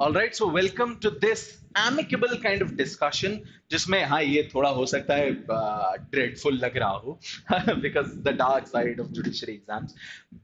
Alright, so welcome to this amicable kind of discussion जिसमें हाँ ये थोड़ा हो सकता है dreadful लग रहा हो because the dark side of judiciary exams,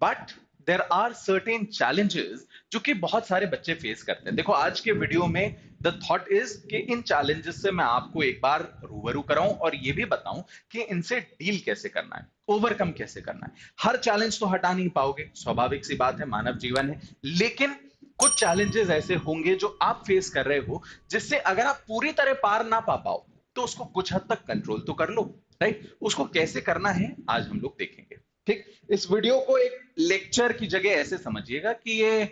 but there are certain challenges जो कि बहुत सारे बच्चे फेस करते हैं। देखो आज के वीडियो में the thought is कि इन challenges से मैं आपको एक बार रूबरू कराऊं और ये भी बताऊं कि इनसे डील कैसे करना है, ओवरकम कैसे करना है। हर चैलेंज तो हटा नहीं पाओगे, स्वाभाविक सी बात है, मानव जीवन है, लेकिन कुछ चैलेंजेस ऐसे होंगे जो आप फेस कर रहे हो जिससे अगर आप पूरी तरह पार ना पा पाओ तो उसको कुछ हद तक कंट्रोल तो कर लो, राइट। उसको कैसे करना है आज हम लोग देखेंगे। ठीक, इस वीडियो को एक लेक्चर की जगह ऐसे समझिएगा कि ये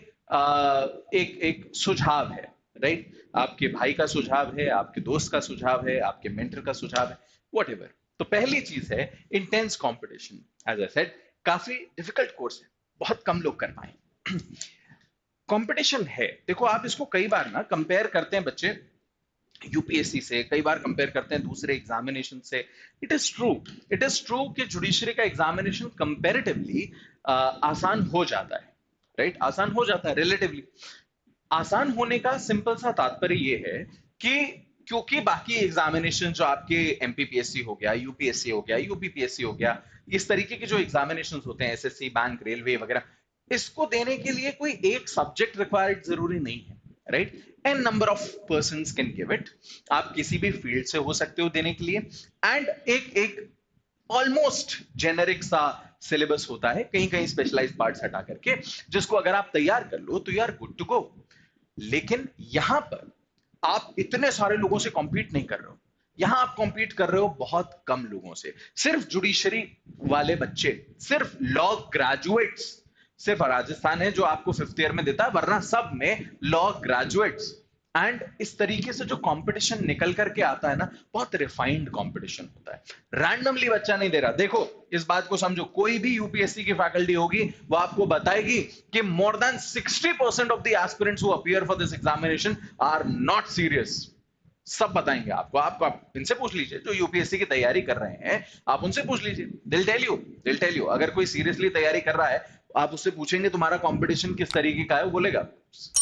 एक सुझाव है, राइट। आपके भाई का सुझाव है, आपके दोस्त का सुझाव है, आपके मेंटर का सुझाव है, व्हाटएवर। तो पहली चीज है intense competition. As I said, काफी डिफिकल्ट कोर्स है, बहुत कम लोग कर पाए। कंपटीशन है, देखो आप इसको कई बार ना कंपेयर करते हैं बच्चे यूपीएससी से, कई बार कंपेयर करते हैं दूसरे एग्जामिनेशन से। इट इज ट्रू कि जुडिशरी का एग्जामिनेशन कंपैरेटिवली आसान हो जाता है, राइट। आसान हो जाता है रिलेटिवली। आसान होने का सिंपल सा तात्पर्य ये है कि क्योंकि बाकी एग्जामिनेशन जो आपके एमपीपीएससी हो गया, यूपीएससी हो गया, यूपीपीएससी हो गया, इस तरीके के जो एग्जामिनेशन होते हैं, एसएससी, बैंक, रेलवे वगैरह, इसको देने के लिए कोई एक सब्जेक्ट रिक्वायर्ड जरूरी नहीं है, right. N number of persons can give it. आप किसी भी फील्ड से हो सकते हो देने के लिए। एंड एक एक ऑलमोस्ट जेनेरिक सा सिलेबस होता है, कहीं कहीं स्पेशलाइज्ड पार्ट्स हटा करके, जिसको अगर आप तैयार कर लो तो you are good to go. लेकिन यहां पर आप इतने सारे लोगों से कॉम्पीट नहीं कर रहे हो, यहां आप कॉम्पीट कर रहे हो बहुत कम लोगों से। सिर्फ जुडिशरी वाले बच्चे, सिर्फ लॉ ग्रेजुएट्स, सिर्फ राजस्थान है जो आपको 5th ईयर में देता है, वरना सब में लॉ ग्रेजुएट्स। एंड इस तरीके से जो कंपटीशन निकल करके आता है ना, बहुत रिफाइंड कंपटीशन होता है, रैंडमली बच्चा नहीं दे रहा। देखो इस बात को समझो, कोई भी यूपीएससी की फैकल्टी होगी वो आपको बताएगी कि more than 60% of the aspirants who appear for this examination are not serious. सब बताएंगे आपको। आप इनसे पूछ लीजिए जो यूपीएससी की तैयारी कर रहे हैं, आप उनसे पूछ लीजिए, दिल टेल यू। अगर कोई सीरियसली तैयारी कर रहा है, आप उससे पूछेंगे तुम्हारा कंपटीशन किस तरीके का है, वो बोलेगा।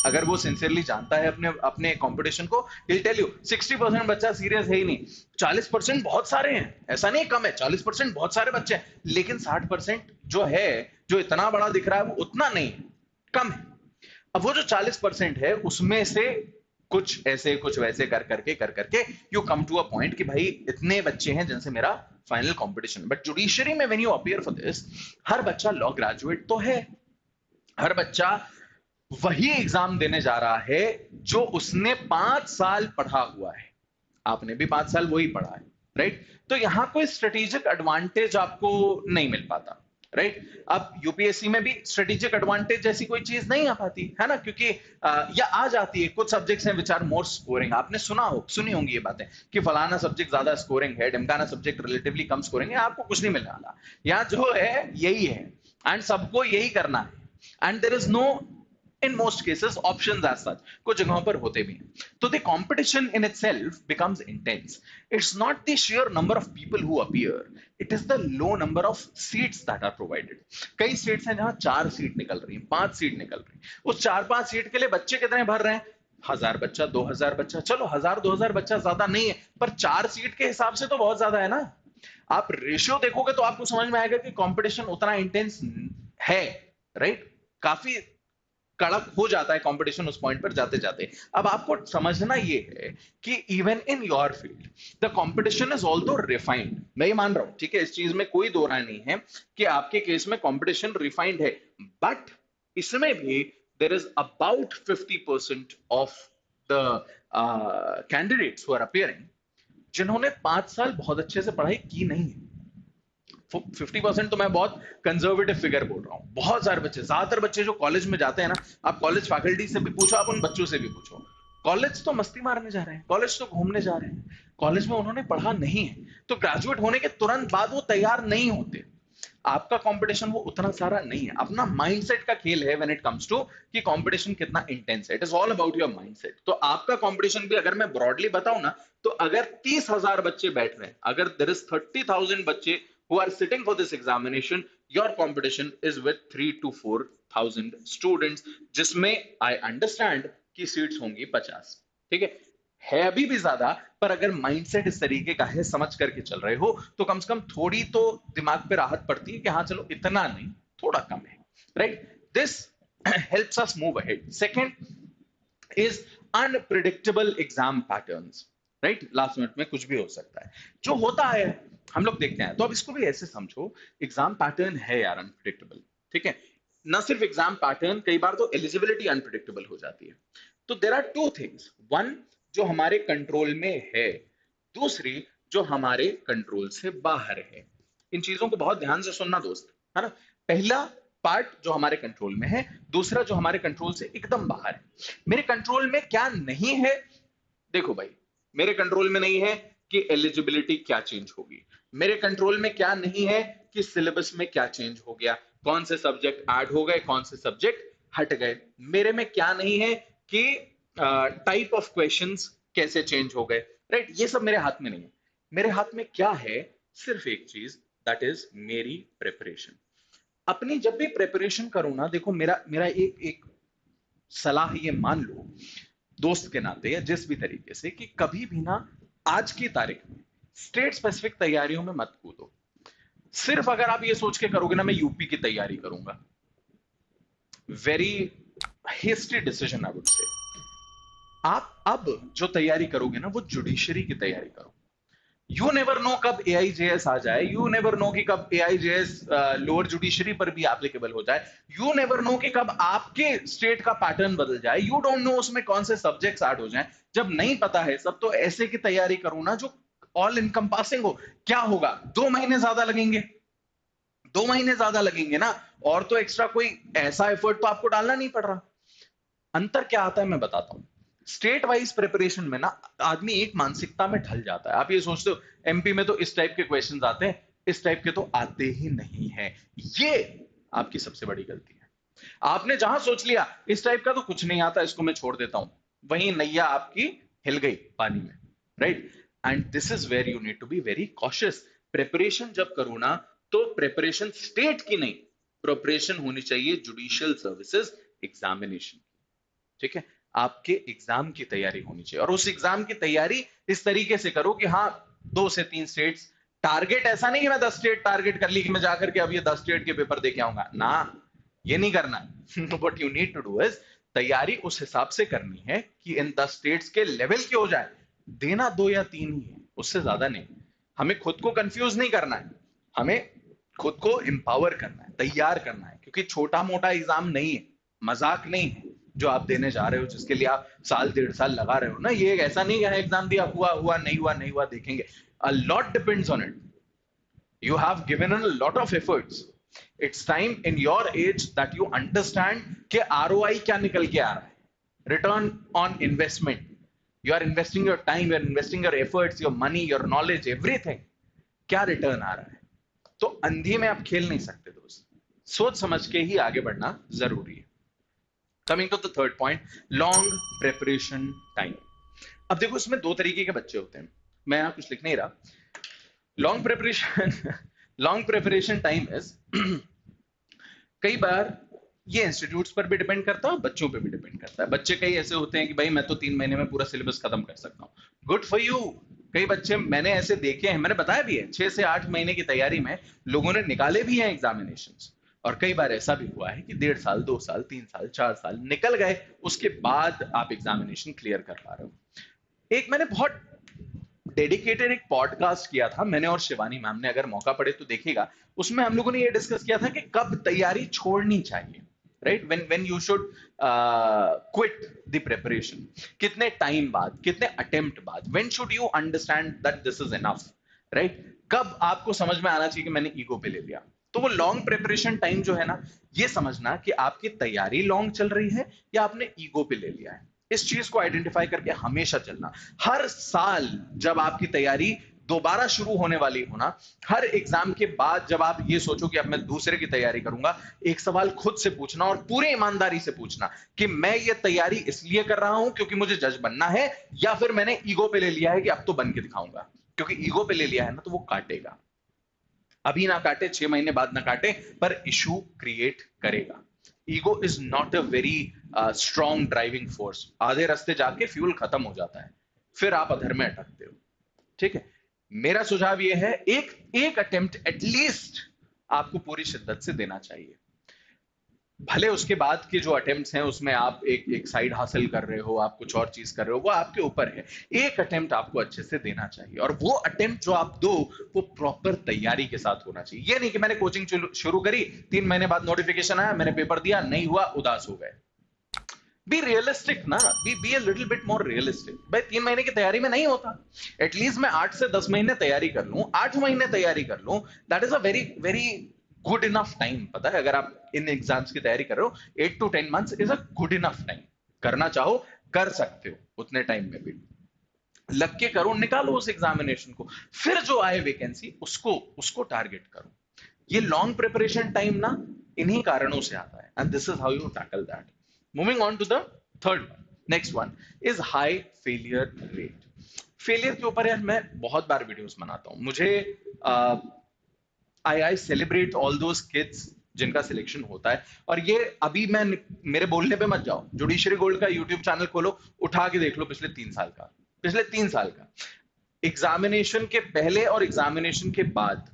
अगर वो सिंसियरली जानता है अपने अपने कंपटीशन को, विल टेल यू 60% बच्चा सीरियस है ही नहीं। 40% बहुत सारे हैं, ऐसा नहीं कम है, 40% बहुत सारे बच्चे हैं, लेकिन 60% जो है, जो इतना बड़ा दिख रहा है, वो उतना नहीं है, कम है। अब वो जो 40% है उसमें से कुछ ऐसे कुछ वैसे कर करके you come to a point कि भाई इतने बच्चे हैं जिनसे मेरा फाइनल कंपटीशन। बट जुडिशरी में when you appear for this, हर बच्चा लॉ ग्रेजुएट तो है, हर बच्चा वही एग्जाम देने जा रहा है जो उसने 5 साल पढ़ा हुआ है। आपने भी 5 साल वही पढ़ा है, राइट। तो यहां कोई स्ट्रेटेजिक एडवांटेज आपको नहीं मिल पाता, राइट। अब यूपीएससी में भी स्ट्रेटेजिक एडवांटेज जैसी कोई चीज नहीं आ पाती है ना, क्योंकि या आ जाती है। कुछ सब्जेक्ट्स हैं विच आर मोर स्कोरिंग, आपने सुनी होंगी ये बातें कि फलाना सब्जेक्ट ज्यादा स्कोरिंग है, ढिमकाना सब्जेक्ट रिलेटिवली कम स्कोरिंग है। आपको कुछ नहीं मिलने वाला, यहाँ जो है यही है, एंड सबको यही करना है, and there is no in most cases options as such, कुछ जगहों पर होते भी हैं। तो the competition in itself becomes intense. It's not the sheer number of people who appear, it is the low number of seats that are provided. कई seats हैं जहां 4 सीट निकल रही हैं, 5 सीट निकल रही हैं। उस 4-5 सीट के लिए बच्चे कितने भर रहे हैं? 1000 बच्चा, 2000 बच्चा। चलो 1000-2000 बच्चा ज्यादा नहीं है, पर 4 सीट के हिसाब से तो बहुत ज्यादा है ना। आप रेशियो देखोगे तो आपको समझ में आएगा कि कंपटीशन उतना इंटेंस है, राइट। काफी कड़क हो जाता है कंपटीशन उस पॉइंट पर जाते जाते। अब आपको समझना ये है कि even in your field the competition is also refined. मैं ये मान रहा हूं, ठीक है, इस चीज में कोई दो राय नहीं है कि आपके केस में कंपटीशन रिफाइंड है, बट इसमें भी there is about 50% of the candidates who are appearing जिन्होंने 5 साल बहुत अच्छे से पढ़ाई की नहीं है। 50% तो मैं बहुत कंजर्वेटिव फिगर बोल रहा हूं। बहुत सारे बच्चे, ज्यादातर बच्चे जो कॉलेज में जाते हैं ना, आप कॉलेज फैकल्टी से भी पूछो, आप उन बच्चों से भी पूछो, कॉलेज तो मस्ती मारने जा रहे हैं, कॉलेज तो घूमने जा रहे हैं, कॉलेज में उन्होंने पढ़ा नहीं है। तो ग्रेजुएट होने के तुरंत बाद वो तैयार नहीं होते। आपका कंपटीशन वो उतना सारा नहीं है, अपना माइंडसेट का खेल है व्हेन इट कम्स टू कि कंपटीशन कितना इंटेंस है। It is all about your mindset. तो आपका कंपटीशन भी अगर मैं ब्रॉडली बताऊं ना, तो अगर 30,000 बच्चे बैठ रहे हैं, अगर देयर इज 30,000 बच्चे who are sitting for this examination, your competition is with 3 to 4,000 students, जिसमें I understand की सीट्स होंगी 50, ठीक है अभी भी ज्यादा, पर अगर माइंडसेट इस तरीके का है, समझ करके चल रहे हो, तो कम से कम थोड़ी तो दिमाग पे राहत पड़ती है कि हाँ चलो इतना नहीं, थोड़ा कम है, right? This helps us move ahead. Second is unpredictable exam patterns, right? Last minute में कुछ भी हो सकता है, जो होता है हम लोग देखते हैं. तो अब इसको भी ऐसे समझो, एग्जाम पैटर्न है यार अनप्रिडिक्टेबल, ठीक है? ना सिर्फ एग्जाम पैटर्न, कई बार तो एलिजिबिलिटी अनप्रिडिक्टेबल हो जाती है. तो there are two things, one जो हमारे कंट्रोल में है, दूसरी जो हमारे कंट्रोल से बाहर है. इन चीजों को बहुत ध्यान से सुनना दोस्त, है ना? पहला पार्ट जो हमारे कंट्रोल में है, दूसरा जो हमारे कंट्रोल से एकदम बाहर है. मेरे कंट्रोल में क्या नहीं है? देखो भाई, मेरे कंट्रोल में नहीं है कि एलिजिबिलिटी क्या चेंज होगी, मेरे कंट्रोल में क्या नहीं है कि सिलेबस में क्या चेंज हो गया, कौन से सब्जेक्ट ऐड हो गए, कौन से सब्जेक्ट हट गए. मेरे में क्या नहीं है कि टाइप ऑफ क्वेश्चंस कैसे चेंज हो गए, राइट? ये सब मेरे हाथ में नहीं है. मेरे हाथ में क्या है? सिर्फ एक चीज, दैट इज मेरी प्रिपरेशन. अपनी जब भी प्रिपरेशन करो ना, देखो मेरा मेरा एक एक सलाह ये मान लो दोस्त के नाते या जिस भी तरीके से, कि कभी भी ना आज की तारीख में स्टेट स्पेसिफिक तैयारियों में मत कूदो. सिर्फ अगर आप ये सोच के करोगे ना मैं यूपी की तैयारी करूंगा, very hasty decision I would say. आप अब जो तैयारी करोगे ना वो जुडिशरी की तैयारी करो. यू नेवर नो कब एआईजेएस आ जाए, यू नेवर नो कि कब एआईजेएस लोअर जुडिशरी पर भी एप्लीकेबल हो जाए, यू नेवर नो कि कब आपके स्टेट का पैटर्न बदल जाए, यू डोंट नो उसमें कौन से सब्जेक्ट्स ऐड हो जाएं. जब नहीं पता है सब, तो ऐसे की तैयारी करो ना जो ऑल इनकम्पासिंग हो. क्या होगा? 2 महीने ज्यादा लगेंगे, 2 महीने ज्यादा लगेंगे ना, और तो एक्स्ट्रा कोई ऐसा एफर्ट तो आपको डालना नहीं पड़ रहा. अंतर क्या आता है मैं बताता हूं. स्टेट वाइज प्रिपरेशन में ना आदमी एक मानसिकता में ढल जाता है. आप ये सोचते हो एमपी में तो इस टाइप के क्वेश्चंस आते हैं, इस टाइप के तो आते ही नहीं है. ये आपकी सबसे बड़ी गलती है. आपने जहां सोच लिया इस टाइप का तो कुछ नहीं आता, इसको मैं छोड़ देता हूं, वहीं नैया आपकी हिल गई पानी में, right? And this is where you need to be very cautious. Preparation जब करो ना, तो प्रिपरेशन स्टेट की नहीं, प्रिपरेशन होनी चाहिए जुडिशियल सर्विसेज एग्जामिनेशन, ठीक है? आपके एग्जाम की तैयारी होनी चाहिए, और उस एग्जाम की तैयारी इस तरीके से करो कि हाँ 2 से 3 स्टेट्स टारगेट. ऐसा नहीं कि मैं 10 स्टेट टारगेट कर ली कि मैं जाकर के अब ये 10 स्टेट के पेपर दे के आऊंगा ना, ये नहीं करना. What you need to do is तैयारी उस हिसाब से करनी है कि इन 10 स्टेट्स के लेवल की हो जाए. देना 2 या 3 ही है, उससे ज्यादा नहीं. हमें खुद को कंफ्यूज नहीं करना है, हमें खुद को एम्पावर करना है, तैयार करना है, क्योंकि छोटा मोटा एग्जाम नहीं है, मजाक नहीं है जो आप देने जा रहे हो, जिसके लिए आप साल 1.5 साल लगा रहे हो ना. ये ऐसा नहीं है एग्जाम दिया, हुआ हुआ, नहीं हुआ नहीं हुआ, देखेंगे. A lot depends on it. You have given in a lot of efforts. It's time in your age that you understand कि ROI क्या निकल के आ रहा है. Return on investment. You are investing your time, you are investing your efforts, your money, your knowledge, everything. क्या return आ रहा है? तो अंधी में आप खेल नहीं सकते दोस्त. सोच समझ के ही आगे बढ़ना जरूरी है. Coming to the third point, long preparation time. अब देखो इसमें 2 तरीके के बच्चे होते हैं, मैं यहां कुछ लिख नहीं रहा. लॉन्ग प्रिपरेशन टाइम इज कई बार ये इंस्टीट्यूट्स पर भी डिपेंड करता है, बच्चों पे भी डिपेंड करता है. बच्चे कई ऐसे होते हैं कि भाई मैं तो 3 महीने में पूरा सिलेबस खत्म कर सकता हूँ. Good for you. कई बच्चे मैंने ऐसे देखे हैं, मैंने बताया भी है, 6 से 8 महीने की तैयारी में लोगों ने निकाले भी हैं एग्जामिनेशंस. और कई बार ऐसा भी हुआ है कि 1.5 साल, 2 साल, 3 साल, 4 साल निकल गए, उसके बाद आप एग्जामिनेशन क्लियर कर पा रहे हो. एक मैंने बहुत डेडिकेटेड एक पॉडकास्ट किया था, मैंने और शिवानी मैम ने, अगर मौका पड़े तो देखिएगा. उसमें हम लोगों ने ये डिस्कस किया था कि कब तैयारी छोड़नी चाहिए, right? When you should quit the preparation. कितने टाइम बाद, कितने अटेम्प्ट बाद, when should you understand that this is enough, right? कब आपको समझ में आना चाहिए कि मैंने ईगो पे ले लिया. तो वो लॉन्ग प्रिपरेशन टाइम जो है ना, ये समझना कि आपकी तैयारी लॉन्ग चल रही है या आपने ईगो पे ले लिया है. इस चीज को आइडेंटिफाई करके हमेशा चलना. हर साल जब आपकी तैयारी दोबारा शुरू होने वाली हो ना, हर एग्जाम के बाद जब आप ये सोचो कि अब मैं दूसरे की तैयारी करूंगा, एक सवाल खुद से पूछना, और पूरी ईमानदारी से पूछना कि मैं ये तैयारी इसलिए कर रहा हूं क्योंकि मुझे जज बनना है, या फिर मैंने ईगो पे ले लिया है कि अब तो बन के दिखाऊंगा. क्योंकि ईगो पे ले लिया है ना, तो वो काटेगा. अभी ना काटे, 6 महीने बाद ना काटे, पर इशू क्रिएट करेगा. Ego is not a very strong driving force. आधे रास्ते जाके फ्यूल खत्म हो जाता है, फिर आप अधर में अटकते हो। ठीक है, मेरा सुझाव यह है, एक एक अटेम्प्ट एटलीस्ट आपको पूरी शिद्दत से देना चाहिए। भले उसके बाद के जो अटेम्प्ट्स हैं उसमें आप एक साइड हासिल कर रहे हो, आप कुछ और चीज कर रहे हो, वो आपके ऊपर है। एक अटेम्प्ट आपको अच्छे से देना चाहिए, और वो अटेम्प्ट जो आप दो वो प्रॉपर तैयारी के साथ होना चाहिए। ये नहीं कि मैंने कोचिंग शुरू करी, 3 महीने बाद नोटिफिकेशन आया, मैंने पेपर दिया, नहीं हुआ, उदास हो गए। बी रियलिस्टिक ना, be a little bit more realistic. भाई 3 महीने की तैयारी में नहीं होता, एटलीस्ट मैं 8 से 10 महीने तैयारी कर लूं, 8 महीने तैयारी कर लूं, that is a very very good enough time. पता है, अगर आप इन एग्जाम्स की तैयारी कर रहे हो, 8 to 10 months is a good enough time. करना चाहो कर सकते हो उतने टाइम में भी, लग के करो, निकालो उस एग्जामिनेशन को, फिर जो आए वैकेंसी उसको उसको टारगेट करो। ये लॉन्ग प्रिपरेशन टाइम ना इन्हीं कारणों से आता है, and this is how you tackle that. Moving on to the third one, next one is high failure rate. Failure के ऊपर यार मैं बहुत बार वीडियोस बनाता हूं। मुझे I celebrate all those kids जिनका सिलेक्शन होता है। और ये अभी मैं, मेरे बोलने पे मत जाओ, जुडिशरी गोल्ड का यूट्यूब चैनल खोलो, उठा के देख लो पिछले 3 साल का, पिछले 3 साल का एग्जामिनेशन के पहले और एग्जामिनेशन के बाद।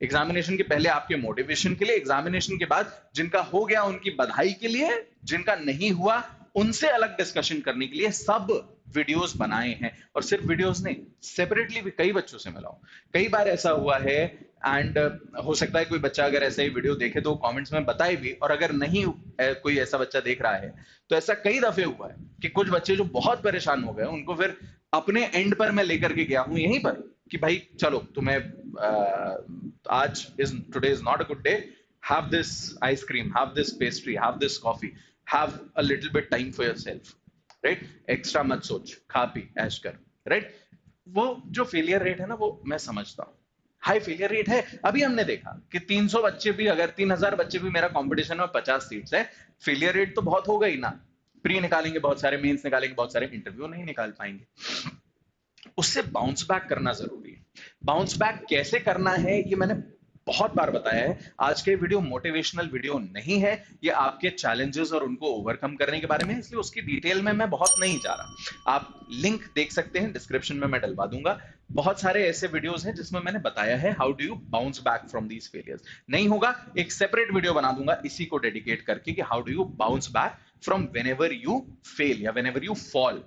एग्जामिनेशन के पहले आपके मोटिवेशन के लिए, एग्जामिनेशन के बाद जिनका हो गया उनकी बधाई के लिए, जिनका नहीं हुआ उनसे अलग डिस्कशन करने के लिए सब वीडियोस बनाए हैं। और सिर्फ वीडियोस नहीं, सेपरेटली भी कई बच्चों से मिला हूं। कई बार ऐसा हुआ है, एंड हो सकता है कोई बच्चा अगर ऐसा ही वीडियो देखे तो कमेंट्स में बताए भी, और अगर नहीं कोई ऐसा बच्चा देख रहा है तो ऐसा कई दफे हुआ है कि कुछ बच्चे जो बहुत परेशान हो गए उनको फिर अपने एंड पर मैं लेकर के गया हूं यहीं पर, कि भाई चलो तुम्हें आज today is not a good day, have this ice cream, have this pastry, have this coffee, have a little bit time for yourself, right? Extra मत सोच, खा पी ऐश कर, राइट? वो जो फेलियर रेट है ना, वो मैं समझता हूं हाई फेलियर रेट है। अभी हमने देखा कि 300 बच्चे भी, अगर 3000 बच्चे भी मेरा कंपटीशन में 50 सीट्स है, फेलियर रेट तो बहुत हो गई ना। प्री निकालेंगे बहुत सारे, मेंस निकालेंगे बहुत सारे, इंटरव्यू नहीं निकाल पाएंगे। उससे बाउंस बैक करना जरूरी है। बाउंस बैक कैसे करना है ये मैंने बहुत बार बताया है। आज के वीडियो मोटिवेशनल वीडियो नहीं है, ये आपके चैलेंजेस और उनको ओवरकम करने के बारे में, इसलिए उसकी डिटेल में मैं बहुत नहीं जा रहा। आप लिंक देख सकते हैं, डिस्क्रिप्शन में मैं डलवा दूंगा। बहुत सारे ऐसे वीडियोस हैं जिसमें मैंने बताया है how do you bounce back from these failures. नहीं होगा, एक सेपरेट वीडियो बना दूंगा इसी को डेडिकेट करके कि how do you bounce back from whenever you fail या व्हेनेवर यू फॉल,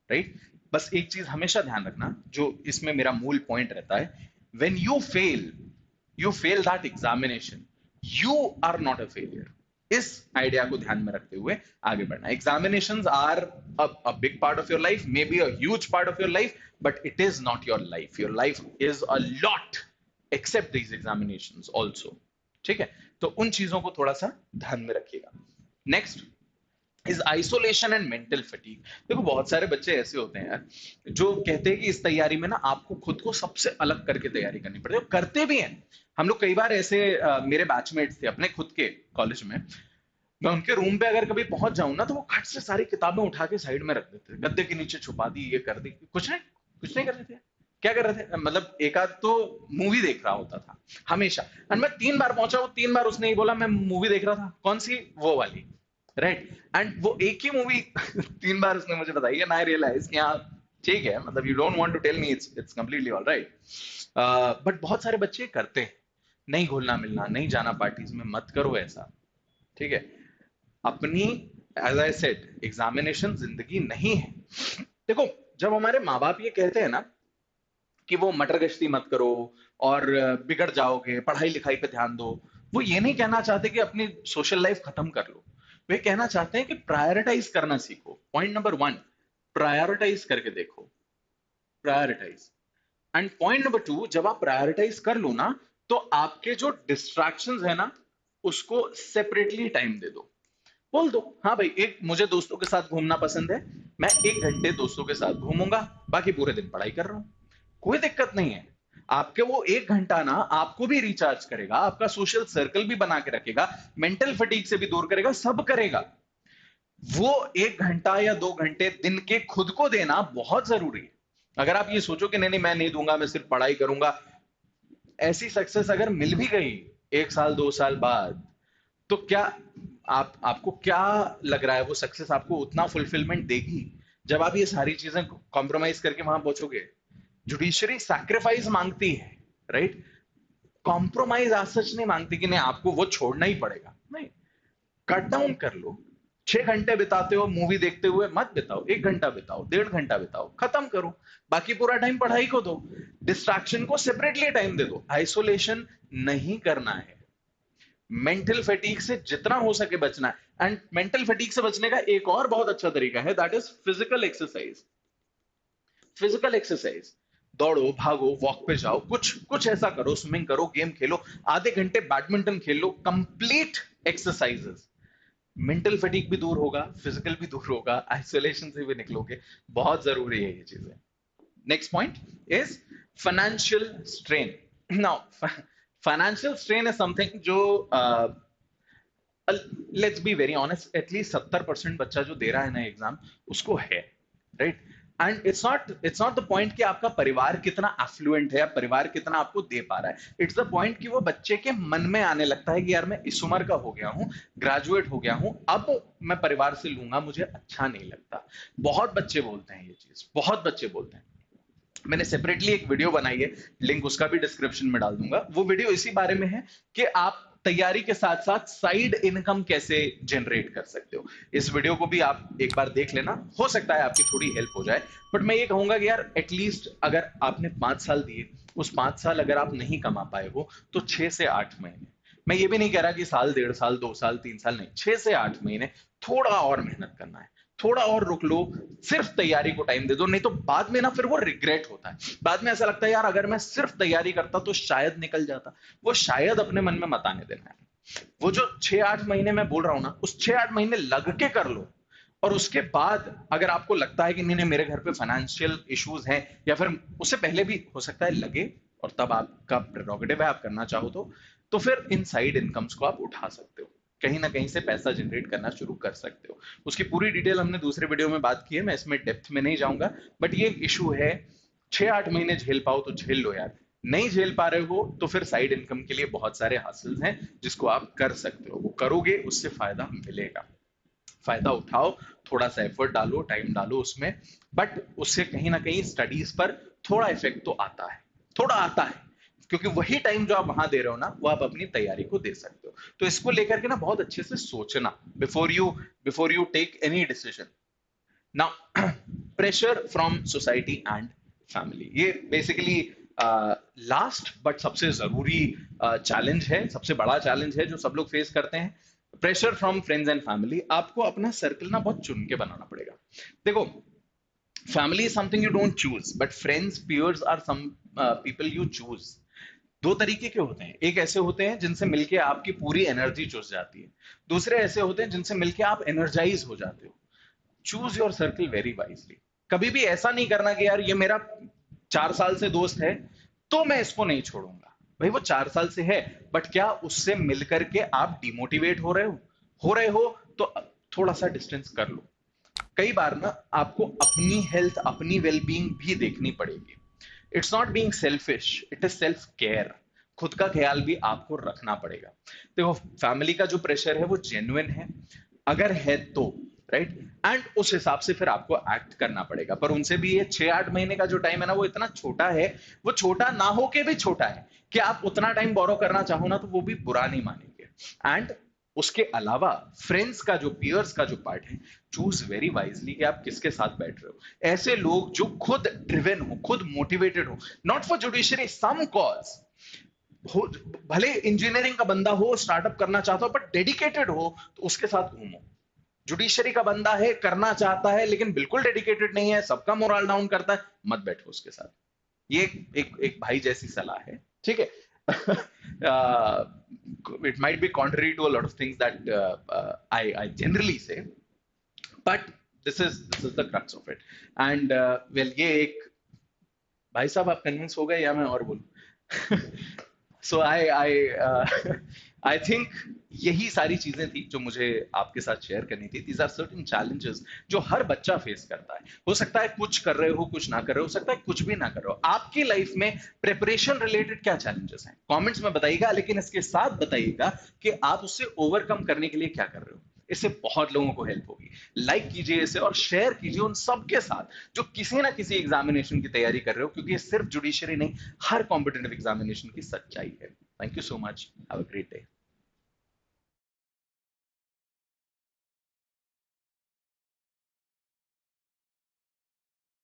राइट? बस एक चीज हमेशा ध्यान रखना, जो इसमें मेरा मूल पॉइंट रहता है, when you fail that examination, you are not a failure. इस आइडिया को ध्यान में रखते हुए आगे बढ़ना। Examinations are a big part of your life, may be a huge part of your life, but it is not your life. Your life is a lot except these examinations also. ठीक है, तो उन चीजों को थोड़ा सा ध्यान में रखिएगा। Next is isolation and mental fatigue. देखो बहुत सारे बच्चे ऐसे होते हैं यार जो कहते हैं कि इस तैयारी में ना आपको खुद को सबसे अलग करके तैयारी करनी पड़ती है, करते भी हैं। हम लोग कई बार ऐसे, मेरे बैचमेट्स थे अपने खुद के कॉलेज में, मैं उनके रूम पे अगर कभी पहुंच जाऊं ना तो वो खट से सारी किताबें उठा के साइड में रख देते थे, गद्दे के नीचे छुपा दी, ये कर दी, कुछ नहीं कर रहे थे। क्या कर रहे थे? मतलब एक आध तो मूवी देख रहा होता था हमेशा। और मैं 3 बार पहुंचा, वो 3 बार उसने ही बोला मैं मूवी देख रहा था। कौन सी? वो वाली, राइट? एंड वो एक ही मूवी 3 बार उसने मुझे बताई है, ना आई रियलाइज कि हाँ ठीक है, मतलब you don't want to tell me, it's completely alright. But बहुत सारे बच्चे करते हैं, नहीं घुलना मिलना, नहीं जाना पार्टीज में, मत करो ऐसा। ठीक है, अपनी, एज आई सेड, एग्जामिनेशन जिंदगी नहीं है। देखो, जब हमारे माँ बाप ये कहते हैं ना कि वो मटर गश्ती मत करो और बिगड़ जाओगे, पढ़ाई लिखाई पे ध्यान दो, वो ये नहीं कहना चाहते कि अपनी सोशल लाइफ खत्म कर लो। वे कहना चाहते हैं कि प्रायोरिटाइज करना सीखो। पॉइंट नंबर 1, प्रायोरिटाइज करके देखो, प्रायोरिटाइज। एंड पॉइंट नंबर 2, जब आप प्रायोरिटाइज कर लो ना, तो आपके जो डिस्ट्रैक्शंस है ना, उसको सेपरेटली टाइम दे दो। बोल दो हाँ भाई, एक मुझे दोस्तों के साथ घूमना पसंद है, मैं 1 घंटे दोस्तों के साथ घूमूंगा, बाकी पूरे दिन पढ़ाई कर रहा हूं, कोई दिक्कत नहीं है। आपके वो 1 घंटा ना आपको भी रिचार्ज करेगा, आपका सोशल सर्कल भी बना के रखेगा, मेंटल फटीग से भी दूर करेगा, सब करेगा। वो 1 घंटा या 2 घंटे दिन के खुद को देना बहुत जरूरी है। अगर आप ये सोचो कि नहीं नहीं मैं नहीं दूंगा, मैं सिर्फ पढ़ाई करूंगा, ऐसी सक्सेस अगर मिल भी गई 1 साल 2 साल बाद, तो क्या आपको क्या लग रहा है, वो सक्सेस आपको उतना फुलफिलमेंट देगी जब आप ये सारी चीजें कॉम्प्रोमाइज करके वहां पहुंचोगे? जुडिशरी सैक्रिफाइस मांगती है, राइट? कॉम्प्रोमाइज आज सच नहीं मांगती कि नहीं आपको वो छोड़ना ही पड़ेगा, नहीं। कट डाउन कर लो। 6 घंटे बिताते हो मूवी देखते हुए, मत बिताओ, 1 घंटा बिताओ, 1.5 घंटा बिताओ, खत्म करो। बाकी पूरा टाइम पढ़ाई को दो। डिस्ट्रैक्शन को सेपरेटली टाइम दे दो। आइसोलेशन नहीं करना है। मेंटल फैटीग से जितना हो सके बचना है। एंड मेंटल फैटीग से बचने का एक और बहुत अच्छा तरीका है, that is physical exercise. Physical exercise, दौड़ो, भागो, वॉक पे जाओ, कुछ कुछ ऐसा करो, स्विमिंग करो, गेम खेलो, आधे घंटे बैडमिंटन खेल लो, कंप्लीट एक्सरसाइजेस। मेंटल फटीग भी दूर होगा, फिजिकल भी दूर होगा, आइसोलेशन से भी निकलोगे। बहुत जरूरी है ये चीजें। Next point is financial strain. Now financial strain is something जो let's be very honest, at least 70% बच्चा जो दे रहा है ना एग्जाम, उसको है, right? And it's not the point कि आपका परिवार कितना एफ्लुएंट है या परिवार कितना आपको दे पा रहा है। इट्स द पॉइंट कि वो बच्चे के मन में आने लगता है कि यार मैं इस उम्र का हो गया हूँ, ग्रेजुएट हो गया हूँ, अब मैं परिवार से लूंगा, मुझे अच्छा नहीं लगता। बहुत बच्चे बोलते हैं ये चीज, बहुत बच्चे बोलते हैं। मैंने सेपरेटली एक वीडियो बनाई है, लिंक उसका भी डिस्क्रिप्शन में डाल दूंगा। वो वीडियो इसी बारे में है कि आप तैयारी के साथ साथ साइड इनकम कैसे जनरेट कर सकते हो। इस वीडियो को भी आप एक बार देख लेना, हो सकता है आपकी थोड़ी हेल्प हो जाए। बट मैं ये कहूंगा कि यार एटलीस्ट अगर आपने 5 साल दिए, उस 5 साल अगर आप नहीं कमा पाए हो तो 6 से 8 महीने, मैं ये भी नहीं कह रहा कि साल, 1.5 साल, 2 साल, 3 साल, नहीं, 6 से 8 महीने थोड़ा और मेहनत करना है, थोड़ा और रुक लो, सिर्फ तैयारी को टाइम दे दो। नहीं तो बाद में ना फिर वो रिग्रेट होता है, बाद में ऐसा लगता है यार अगर मैं सिर्फ तैयारी करता तो शायद निकल जाता। वो शायद अपने मन में मत आने देना है। वो जो 6-8 महीने मैं बोल रहा हूं ना, उस 6-8 महीने लग के कर लो। और उसके बाद अगर आपको लगता है कि नहीं नहीं मेरे घर पे फाइनेंशियल इश्यूज हैं, या फिर उससे पहले भी हो सकता है लगे, और तब आपका प्रेरोगेटिव है, आप करना चाहो तो फिर इन साइड इनकम्स को आप उठा सकते हो, कहीं ना कहीं से पैसा जनरेट करना शुरू कर सकते हो। उसकी पूरी डिटेल हमने दूसरे वीडियो में बात की है, मैं इसमें डेप्थ में नहीं जाऊंगा। बट ये इशू है, 6-8 महीने झेल पाओ तो झेल लो यार, नहीं झेल पा रहे हो तो फिर साइड इनकम के लिए बहुत सारे हासिल हैं जिसको आप कर सकते हो, वो करोगे उससे फायदा मिलेगा। फायदा उठाओ, थोड़ा सा एफर्ट डालो, टाइम डालो उसमें। बट उससे कहीं ना कहीं स्टडीज पर थोड़ा इफेक्ट तो आता है, थोड़ा आता है, क्योंकि वही टाइम जो आप वहां दे रहे हो ना, वो आप अपनी तैयारी को दे सकते हो। तो इसको लेकर के ना बहुत अच्छे से सोचना before you take any decision. Now pressure from society and family, ये बेसिकली लास्ट बट सबसे जरूरी चैलेंज है, सबसे बड़ा चैलेंज है जो सब लोग फेस करते हैं। Pressure from friends and family. आपको अपना सर्कल ना बहुत चुन के बनाना पड़ेगा। देखो, family is something you don't choose, but friends, peers are some people you choose. दो तरीके के होते हैं, एक ऐसे होते हैं जिनसे मिलके आपकी पूरी एनर्जी चूस जाती है, दूसरे ऐसे होते हैं जिनसे मिलके आप एनर्जाइज हो जाते हो। Choose your circle very wisely. कभी भी ऐसा नहीं करना कि यार ये मेरा 4 साल से दोस्त है तो मैं इसको नहीं छोड़ूंगा। भाई वो 4 साल से है, बट क्या उससे मिलकर के आप डिमोटिवेट हो रहे हो तो थोड़ा सा डिस्टेंस कर लो। कई बार ना आपको अपनी हेल्थ, अपनी वेलबींग भी देखनी पड़ेगी। It's not being selfish, it is self care. खुद का ख्याल भी आपको रखना पड़ेगा। देखो, फैमिली का जो प्रेशर है वो जेन्युइन है, अगर है तो, राइट? एंड उस हिसाब से फिर आपको एक्ट करना पड़ेगा। पर उनसे भी ये 6-8 महीने का जो टाइम है ना, वो इतना छोटा है, वो छोटा ना हो के भी छोटा है कि आप उतना टाइम बोरो करना चाहो ना तो वो भी बुरा नहीं मानेंगे। एंड उसके अलावा फ्रेंड्स का जो, पियर्स का जो पार्ट है, चूज वेरी वाइजली कि आप किसके साथ बैठ रहे हो। ऐसे लोग जो खुद ड्रिवन हो, खुद मोटिवेटेड हो, not for judiciary, some cause हो, भले इंजीनियरिंग का बंदा हो, स्टार्टअप करना चाहता हो, बट डेडिकेटेड हो, तो उसके साथ घूमो। जुडिशरी का बंदा है, करना चाहता है लेकिन बिल्कुल डेडिकेटेड नहीं है, सबका मोरल डाउन करता है, मत बैठो उसके साथ। ये एक भाई जैसी सलाह है, ठीक है? It might be contrary to a lot of things that I generally say, but this is the crux of it. And well, ये एक, भाई साहब आप कन्विंस हो गए या मैं और बोलूं? सो आई थिंक यही सारी चीजें थी जो मुझे आपके साथ शेयर करनी थी. दीज आर सर्टेन चैलेंजेस जो हर बच्चा फेस करता है. हो सकता है कुछ कर रहे हो, कुछ ना कर रहे हो सकता है कुछ भी ना कर रहे हो. आपकी लाइफ में प्रिपरेशन रिलेटेड क्या चैलेंजेस हैं, कमेंट्स में बताइएगा, लेकिन इसके साथ बताइएगा कि आप उससे ओवरकम करने के लिए क्या कर रहे हो. इससे बहुत लोगों को हेल्प होगी. लाइक कीजिए इसे और शेयर कीजिए उन सबके साथ जो किसी ना किसी एग्जामिनेशन की तैयारी कर रहे हो, क्योंकि ये सिर्फ जुडिशरी नहीं, हर कॉम्पिटेटिव एग्जामिनेशन की सच्चाई है. Thank you so much. Have a great day.